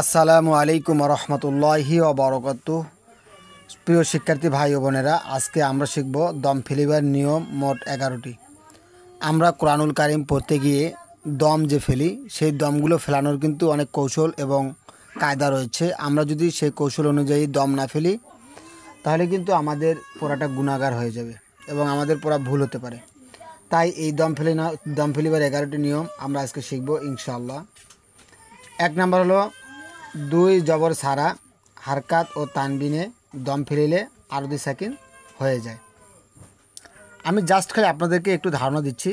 আসসালামু আলাইকুম রহমতুল্লাহি ওয়া বারাকাতুহু। প্রিয় শিক্ষার্থী ভাই ও বোনেরা, আজকে আমরা শিখব দম ফেলিবার নিয়ম মোট 11টি। আমরা কোরআনুল কারিম পড়তে গিয়ে দম যে ফেলি, সেই দমগুলো ফেলানোর কিন্তু অনেক কৌশল এবং কায়দা রয়েছে। আমরা যদি সেই কৌশল অনুযায়ী দম না ফেলি, তাহলে কিন্তু আমাদের পড়াটা গুনাহগার হয়ে যাবে এবং আমাদের পড়া ভুল হতে পারে। তাই এই দম ফেলিবার 11টি নিয়ম আমরা আজকে শিখব ইনশাআল্লাহ। 1 নম্বর হলো 2 জবর সারা হারকাত ও তানবিনে দম ফেলিলে আরবি সাকিন হয়ে যায়। আমি জাস্ট খালি আপনাদেরকে একটু ধারণা দিচ্ছি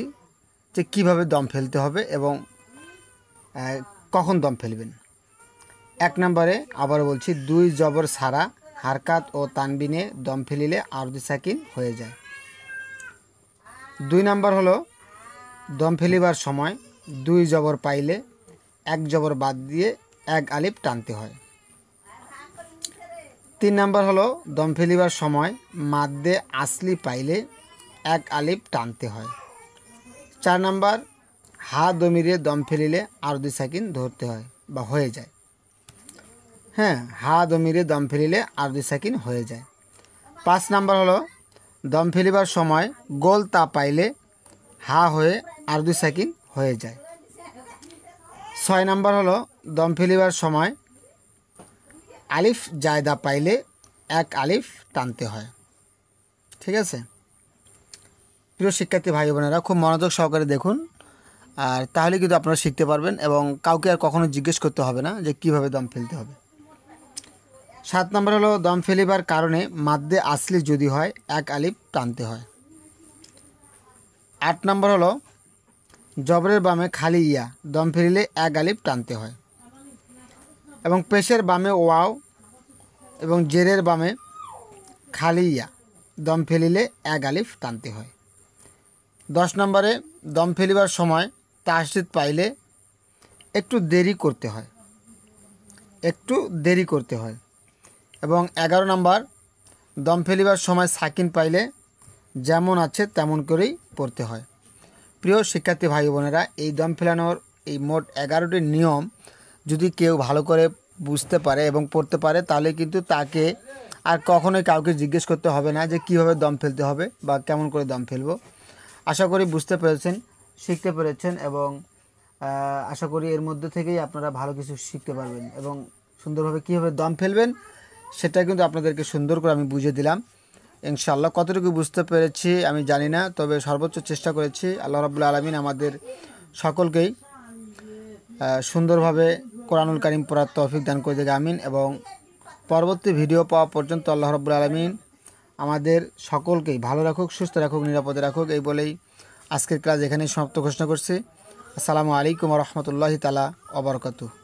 যে কিভাবে দম ফেলতে হবে এবং কখন দম ফেলবেন। 1 নম্বরে আবার বলছি, 2 জবর সারা হারকাত ও তানবিনে দম ফেলিলে আরবি সাকিন হয়ে যায়। 2 নম্বর হলো দম ফেলিবার সময় 2 জবর পাইলে 1 জবর বাদ দিয়ে 1 আলিফ টানতে হয়। 3 নম্বর হলো দম ফেলিবার সময় মাদ্দে আসলি পাইলে 1 আলিফ টানতে হয়। 4 নম্বর হা দমিরে দম ফেলিলে আরবি সাকিন ধরতে হয় বা হয়ে যায়। হা দমিরে দম ফেলিলে আরবি সাকিন হয়ে যায়। 5 নম্বর হলো দম ফেলিবার সময় গোল তা পাইলে হা হয়ে আরবি সাকিন হয়ে যায়। 6 নম্বর হলো দম ফেলিবার সময় আলিফ জায়দা পাইলে 1 আলিফ টানতে হয়। ঠিক আছে প্রিয় শিক্ষার্থী ভাই বোনেরা, খুব মনোযোগ সহকারে দেখুন, আর তাহলে কিন্তু আপনারা শিখতে পারবেন এবং কাউকে আর কখনো জিজ্ঞেস করতে হবে না যে কিভাবে দম ফেলতে হবে। 7 নম্বর হলো দম ফেলিবার কারণে মাদ্দে আসলি যদি হয় 1 আলিফ টানতে হয়। 8 নম্বর হলো জবরের বামে খালি ইয়া দম ফেলিলে 1 আলিফ টানতে হয় এবং পেশের বামে ওয়াও এবং জেরের বামে খালি ইয়া দম ফেলিলে 1 আলিফ টানতে হয়। 10 নম্বরে দম ফেলিবার সময় তাসদিদ পাইলে একটু দেরি করতে হয় এবং 11 নম্বর দম ফেলিবার সময় সাকিন পাইলে যেমন আছে তেমন করেই পড়তে হয়। প্রিয় শিক্ষার্থী ভাই বোনেরা, এই দম ফেলানোর এই মোট 11টি নিয়ম যদি কেউ ভালো করে বুঝতে পারে এবং পড়তে পারে, তাহলে কিন্তু তাকে আর কখনোই কাউকে জিজ্ঞেস করতে হবে না যে কীভাবে দম ফেলতে হবে বা কেমন করে দম ফেলবো। আশা করি বুঝতে পেরেছেন, শিখতে পেরেছেন এবং আশা করি এর মধ্যে থেকেই আপনারা ভালো কিছু শিখতে পারবেন এবং সুন্দরভাবে কীভাবে দম ফেলবেন সেটা কিন্তু আপনাদেরকে সুন্দর করে আমি বুঝিয়ে দিলাম ইনশাআল্লাহ। কতটুকু বুঝতে পেরেছি আমি জানি না, তবে সর্বোচ্চ চেষ্টা করেছি। আল্লাহ রাব্বুল আলামিন আমাদের সকলকেই সুন্দরভাবে কোরআনুল কারিম পড়ার তৌফিক দান করে দেবে, আমিন। এবং পরবর্তী ভিডিও পাওয়া পর্যন্ত আল্লাহ রাব্বুল আলামিন আমাদের সকলকেই ভালো রাখুক, সুস্থ রাখুক, নিরাপদে রাখুক। এই বলেই আজকের ক্লাস এখানেই সমাপ্ত ঘোষণা করছি। আসসালামু আলাইকুম ওয়া রাহমাতুল্লাহি তাআলা ওয়া বারাকাতুহু।